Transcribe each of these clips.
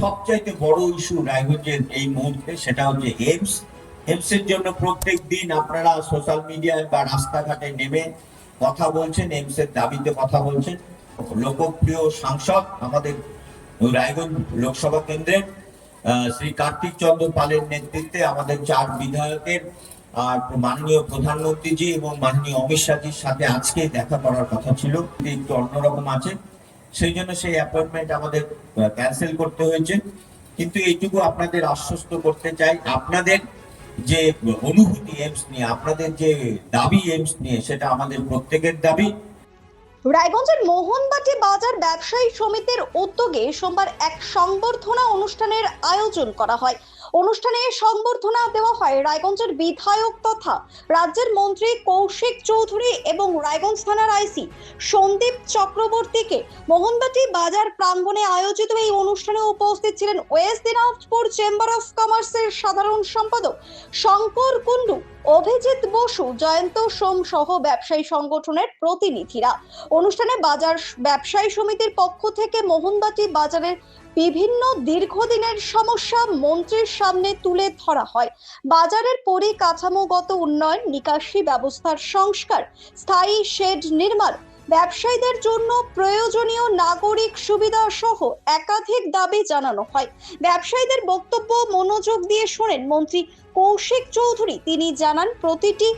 সবচাইতে বড় ইস্যু রায়গঞ্জের এই মুহূর্তে সেটা হচ্ছে এমস এর জন্য প্রত্যেক দিন আপনারা সোশ্যাল মিডিয়ায় বা রাস্তাঘাটে নেমে কথা বলছেন, এমস এর দাবিতে কথা বলছেন। লোকপ্রিয় সাংসদ আমাদের রায়গঞ্জ লোকসভা কেন্দ্রের শ্রী কার্তিক চন্দ্র পালের নেতৃত্বে আমাদের 4 বিধায়কের আর মাননীয় প্রধানমন্ত্রীজি এবং মাননীয় অমিত শাহজির সাথে আজকে দেখা করার কথা ছিল, একটু অন্যরকম আছে, সেই জন্য সেই অ্যাপয়েন্টমেন্ট আমাদের ক্যান্সেল করতে হয়েছে। কিন্তু এইটুকু আপনাদের আশ্বস্ত করতে চাই, আপনাদের যে অনুভূতি এমস নিয়ে, আপনাদের যে দাবি এমস নিয়ে, সেটা আমাদের প্রত্যেকের দাবি। রায়গঞ্জের মোহনবাটি বাজার ব্যবসায়ী সমিতির উদ্যোগে সোমবার এক সংবর্ধনা অনুষ্ঠানের আয়োজন করা হয়। অনুষ্ঠানে সংবর্ধনা দেওয়া হয় রায়গঞ্জের বিধায়ক তথা রাজ্যের মন্ত্রী কৌশিক চৌধুরী এবং রায়গঞ্জ থানার আইসি সন্দীপ চক্রবর্তীকে। মোহনবাটি বাজার প্রাঙ্গণে আয়োজিত এই অনুষ্ঠানে উপস্থিত ছিলেন ওয়েস্ট দিনাজপুর চেম্বার অফ কমার্সের সাধারণ সম্পাদক শঙ্কর কুন্ডু, অভিজিৎ বসু, জয়ন্ত সোম সহ ব্যবসায়ী সংগঠনের প্রতিনিধিরা। অনুষ্ঠানে বাজার ব্যবসায়ী সমিতির পক্ষ থেকে মোহনবাটি বাজারের বিভিন্ন দীর্ঘদিনের সমস্যা মন্ত্রীর সামনে তুলে ধরা হয়। বাজারের পরিকাঠামোগত উন্নয়ন, নিকাশি ব্যবস্থার সংস্কার, স্থায়ী শেড নির্মাণ, ব্যবসায়ীদের জন্য প্রয়োজনীয় নাগরিক সুবিধা সহ একাধিক দাবি জানানো হয়। ব্যবসায়ীদের বক্তব্য মনোযোগ দিয়ে শোনেন মন্ত্রী কৌশিক চৌধুরী। তিনি জানান, প্রতিটি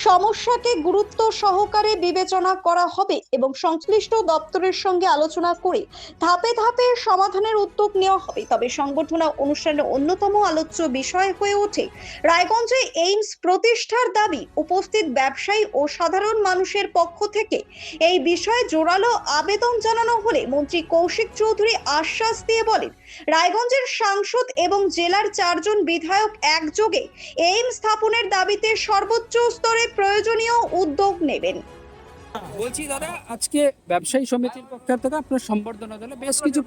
সমস্যাকে গুরুত্ব সহকারে বিবেচনা করা হবে এবং সংশ্লিষ্ট দপ্তরের সঙ্গে আলোচনা করে ধাপে ধাপে সমাধানের উদ্যোগ নেওয়া হবে। তবে সংবর্ধনা অনুষ্ঠানের অন্যতম আলোচ্য বিষয় হয়ে ওঠে রায়গঞ্জে এইমস প্রতিষ্ঠার দাবি। উপস্থিত ব্যবসায়ী ও সাধারণ মানুষের পক্ষ থেকে এই বিষয়ে জোরালো আবেদন জানানো হলে মন্ত্রী কৌশিক চৌধুরী আশ্বাস দিয়ে বলেন, রায়গঞ্জের সাংসদ এবং জেলার 4 জন বিধায়ক একযোগে এইমস স্থাপনের দাবিতে সর্বোচ্চ স্তরে প্রয়োজনীয় উদ্যোগ নেবেন। বলছি দাদা, আজকে ব্যবসায়ী সমিতির পক্ষ থেকে আপনার সম্বর্ধনা দিলে বেশ কিছু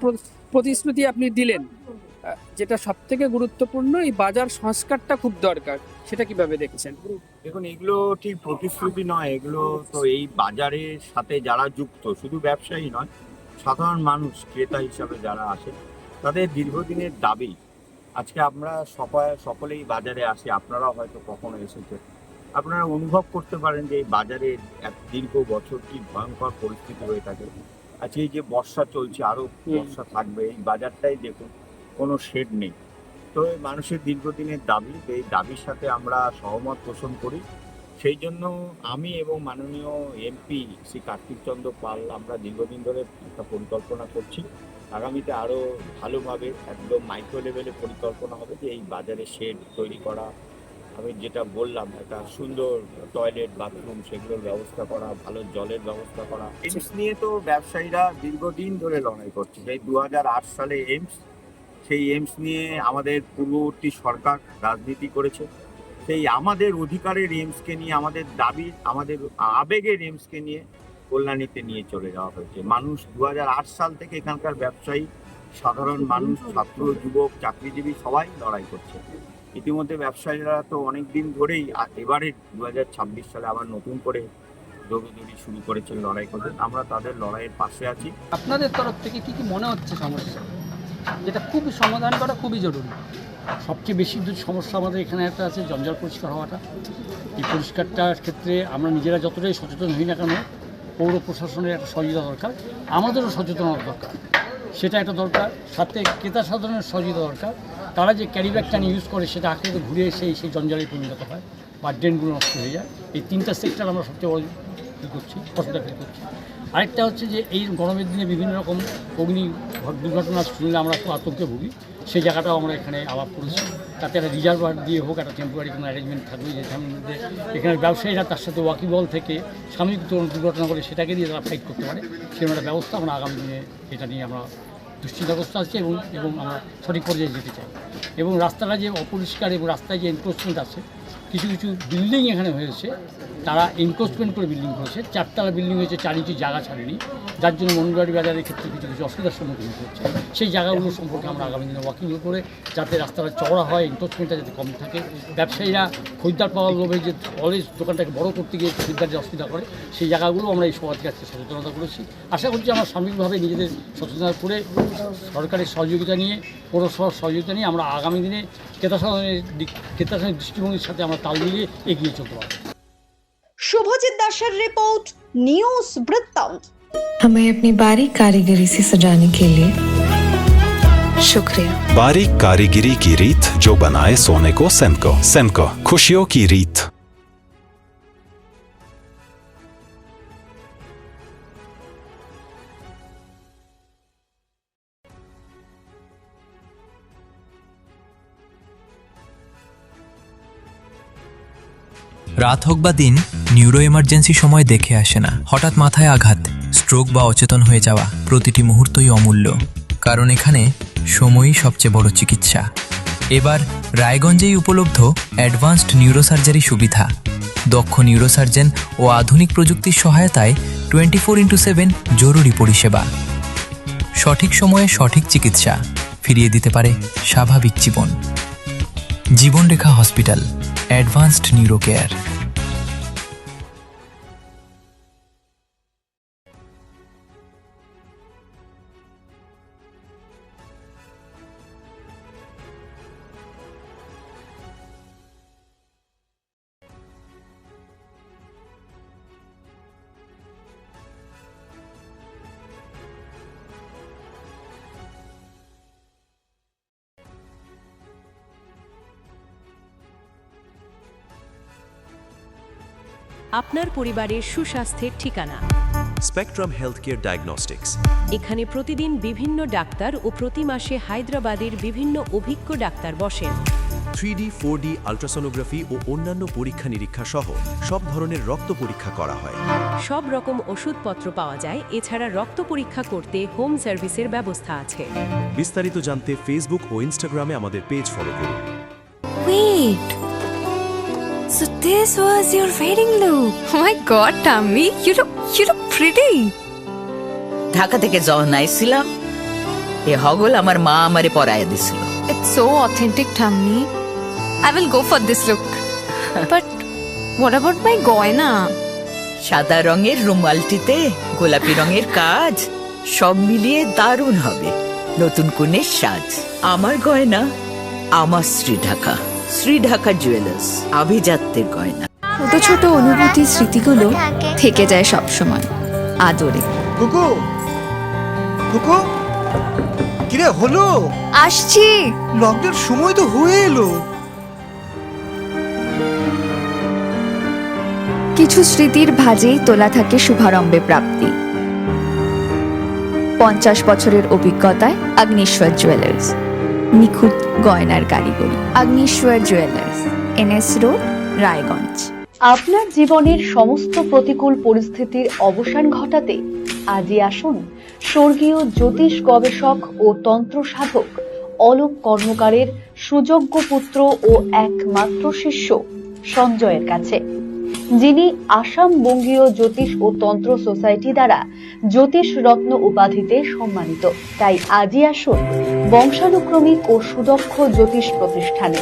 প্রতিশ্রুতি আপনি দিলেন, যেটা সব থেকে গুরুত্বপূর্ণ এই বাজার সংস্কারটা খুব দরকার, সেটা কিভাবে দেখছেন? দেখুন, এগুলো ঠিক প্রতিশ্রুতি নয়, এগুলো তো এই বাজারের সাথে যারা যুক্ত, শুধু ব্যবসায়ী নয়, সাধারণ মানুষ ক্রেতা হিসাবে যারা আসে, তাদের দীর্ঘদিনের দাবি। আজকে আমরা সকলেই বাজারে আসি, আপনারাও হয়তো কখনো এসেছেন, আপনারা অনুভব করতে পারেন যে এই বাজারে এক দীর্ঘ বছর কি ভয়ঙ্কর পরিস্থিতি হয়ে থাকে। আজকে এই যে বর্ষা চলছে, আরো বর্ষা থাকবে, এই বাজারটাই দেখুন কোনো শেড নেই। তো এই মানুষের দীর্ঘদিনের দাবি, এই দাবির সাথে আমরা সহমত পোষণ করি। সেই জন্য আমি এবং মাননীয় এমপি শ্রী কার্তিক চন্দ্র পাল আমরা দীর্ঘদিন ধরে একটা পরিকল্পনা করছি। আগামীতে আরও ভালোভাবে একদম মাইক্রো লেভেলে পরিকল্পনা হবে যে এই বাজারে শেড তৈরি করা, আমি যেটা বললাম একটা সুন্দর টয়লেট, বাথরুম, সেগুলোর ব্যবস্থা করা, ভালো জলের ব্যবস্থা করা। এইমস নিয়ে তো ব্যবসায়ীরা দীর্ঘদিন ধরে লড়াই করছে। সেই 2008 সালে এইমস, সেই এইমস নিয়ে আমাদের পূর্ববর্তী সরকার রাজনীতি করেছে। সেই আমাদের অধিকারের এইমসকে নিয়ে, আমাদের দাবির, আমাদের আবেগের এইমসকে নিয়ে কল্যাণীতে নিয়ে চলে যাওয়া হয়েছে। মানুষ 2008 সাল থেকে এখানকার ব্যবসায়ী, সাধারণ মানুষ, ছাত্র, যুবক, চাকরিজীবী সবাই লড়াই করছে। ইতিমধ্যে ব্যবসায়ীরা তো অনেক দিন ধরেই, এবারে 2026 সালে আবার নতুন করে দৌড়দৌড়ি শুরু করেছেন, লড়াই করছেন। আমরা তাদের লড়াইয়ের পাশে আছি। আপনাদের তরফ থেকে কি কি মনে হচ্ছে সমস্যা, যেটা খুব সমাধান করা খুবই জরুরি? সবচেয়ে বেশি সমস্যা আমাদের এখানে একটা আছে, জঞ্জাল পরিষ্কার হওয়াটা। এই পরিষ্কারটার ক্ষেত্রে আমরা নিজেরা যতটাই সচেতন হই না কেন, পৌর প্রশাসনের একটা সহযোগিতা দরকার, আমাদেরও সচেতনতা দরকার, সেটা একটা দরকার। সাথে ক্রেতা সাধারণের সহযোগিতা দরকার। তারা যে ক্যারি ব্যাগটা নিয়ে ইউজ করে, সেটা আঁকড়ে ঘুরে এসে সেই জঞ্জালে পরিণত হয় বা ড্রেনগুলো নষ্ট হয়ে যায়। এই 3টা সেক্টর আমরা সবচেয়ে বড় করছি, অসুবিধা ফিল করছি। আরেকটা হচ্ছে যে এই গরমের দিনে বিভিন্ন রকম অগ্নি দুর্ঘটনা শুনলে আমরা খুব আতঙ্কে ভুগি, সেই জায়গাটাও আমরা এখানে আলাপ করেছি। তাতে একটা রিজার্ভার দিয়ে হোক, একটা টেম্পোরারি কোনো অ্যারেঞ্জমেন্ট থাকবে, যেখানে মধ্যে এখানে ব্যবসায়ীরা তার সাথে ওয়াকিবল থেকে সাময়িক দুর্ঘটনা করে সেটাকে দিয়ে তারা ফাইট করতে পারে, সেরকম একটা ব্যবস্থা আমরা আগামী দিনে এটা নিয়ে আমরা দুশ্চিন্তাগ্রস্ত আছি এবং আমরা সঠিক পর্যায়ে যেতে চাই। এবং রাস্তাটা যে অপরিষ্কার এবং রাস্তায় যে এনক্রোচমেন্ট আছে, কিছু কিছু বিল্ডিং এখানে হয়েছে, তারা এনক্রোচমেন্ট করে বিল্ডিং করেছে, 4 তলা বিল্ডিং হয়েছে, 4 ইঞ্চি জায়গা ছাড়েনি, যার জন্য মোহনবাড়ি বাজারের ক্ষেত্রে কিছু কিছু অসুবিধার সম্মুখীন হচ্ছে। সেই জায়গাগুলো সম্পর্কে আমরা আগামী দিনে ওয়াকিং করে যাতে রাস্তাটা চওড়া হয়, এনক্রোচমেন্টটা যাতে কম থাকে, ব্যবসায়ীরা খরিদ্দার পাওয়ার লোভে যে অলওয়েজ দোকানটাকে বড় করতে গিয়ে খরিদ্দার যে অসুবিধা করে, সেই জায়গাগুলো আমরা এই সবার কাছে সচেতনতা করেছি। আশা করছি আমরা সার্বিকভাবে নিজেদের সচেতনতা করে সরকারের সহযোগিতা নিয়ে, পৌরসভার সহযোগিতা নিয়ে আমরা আগামী দিনে ক্রেতার দৃষ্টিভঙ্গির সাথে আমরা তাল মিলিয়ে এগিয়ে চলতে পারব। শুভজিৎ দাসের রিপোর্ট, নিউজ বৃত্তান্ত। हमें अपनी बारीक कारीगरी से सजाने के लिए शुक्रिया। बारीक कारीगरी की रीत जो बनाए सोने को सेनको। सेनको, खुशियों की रीत। রাত হোক বা দিন, নিউরো এমার্জেন্সি সময় দেখে আসে না। হঠাৎ মাথায় আঘাত, স্ট্রোক বা অচেতন হয়ে যাওয়া, প্রতিটি মুহূর্তই অমূল্য, কারণ এখানে সময়ই সবচেয়ে বড় চিকিৎসা। এবার রায়গঞ্জেই উপলব্ধ অ্যাডভান্সড নিউরোসার্জারি সুবিধা। দক্ষ নিউরোসার্জন ও আধুনিক প্রযুক্তির সহায়তায় 24x7 জরুরি পরিষেবা। সঠিক সময়ে সঠিক চিকিৎসা ফিরিয়ে দিতে পারে স্বাভাবিক জীবন। জীবনরেখা হসপিটাল, অ্যাডভান্সড নিউরো কেয়ার। আপনার পরিবারের সুস্বাস্থ্যের ঠিকানা। Spectrum healthcare diagnostics. এখানে প্রতিদিন বিভিন্ন ডাক্তার ও প্রতি মাসে হায়দ্রাবাদের বিভিন্ন অভিজ্ঞ ডাক্তার বসেন। 3D, 4D আল্ট্রাসোনোগ্রাফি ও অন্যান্য পরীক্ষা নিরীক্ষা সহ সব ধরনের রক্ত পরীক্ষা করা হয়। সব রকম ওষুধপত্র পাওয়া যায়। এছাড়া রক্ত পরীক্ষা করতে হোম সার্ভিসের ব্যবস্থা আছে। বিস্তারিত জানতে ফেসবুক ও ইনস্টাগ্রামে আমাদের পেজ ফলো করুন। Wait. So this was your wedding look. Oh my God, Tammy, you look pretty. Dhaka থেকে যখন আইছিলাম, এ হগল আমার মা আমারে পরাইয়া দিছিল। It's so authentic, Tammy. I will go for this look. But what about my goina? সাদা রঙের রুমালটিতে গোলাপি রঙের কাজ, সব মিলিয়ে দারুণ হবে নতুন কনের সাজ। আমার গয়না আমার শ্রীঢাকা, শ্রীঢাকা জুয়েলার্স, আভিজাত্যের গয়না। ছোট ছোট অনুভূতি, স্মৃতিগুলো থেকে যায় সব সময় আদরে। কুকু কুকু, কিরে হলো? আসছি। লকডাউন সময় তো হয়ে এলো। কিছু স্মৃতির ভাজেই তোলা থাকে শুভারম্ভে প্রাপ্তি। 50 বছরের অভিজ্ঞতায় আগ্নেশ্বর জুয়েলার্স, নিখুঁত গয়নার কারিগরি। Agneshwar jewellers, NS road, Raiganj. আপনার জীবনের সমস্ত প্রতিকূল পরিস্থিতির অবসান ঘটাতে আজই আসুন স্বর্গীয় জ্যোতিষ গবেষক ও তন্ত্র সাধক অলোক কর্মকারের সুযোগ্য পুত্র ও একমাত্র শিষ্য সঞ্জয়ের কাছে, যিনি আসাম বঙ্গীয় জ্যোতিষ ও তন্ত্র সোসাইটি দ্বারা জ্যোতিষ রত্ন উপাধিতে সম্মানিত। তাই আজই আসুন বংশানুক্রমিক ও সুদক্ষ জ্যোতিষ প্রতিষ্ঠানে।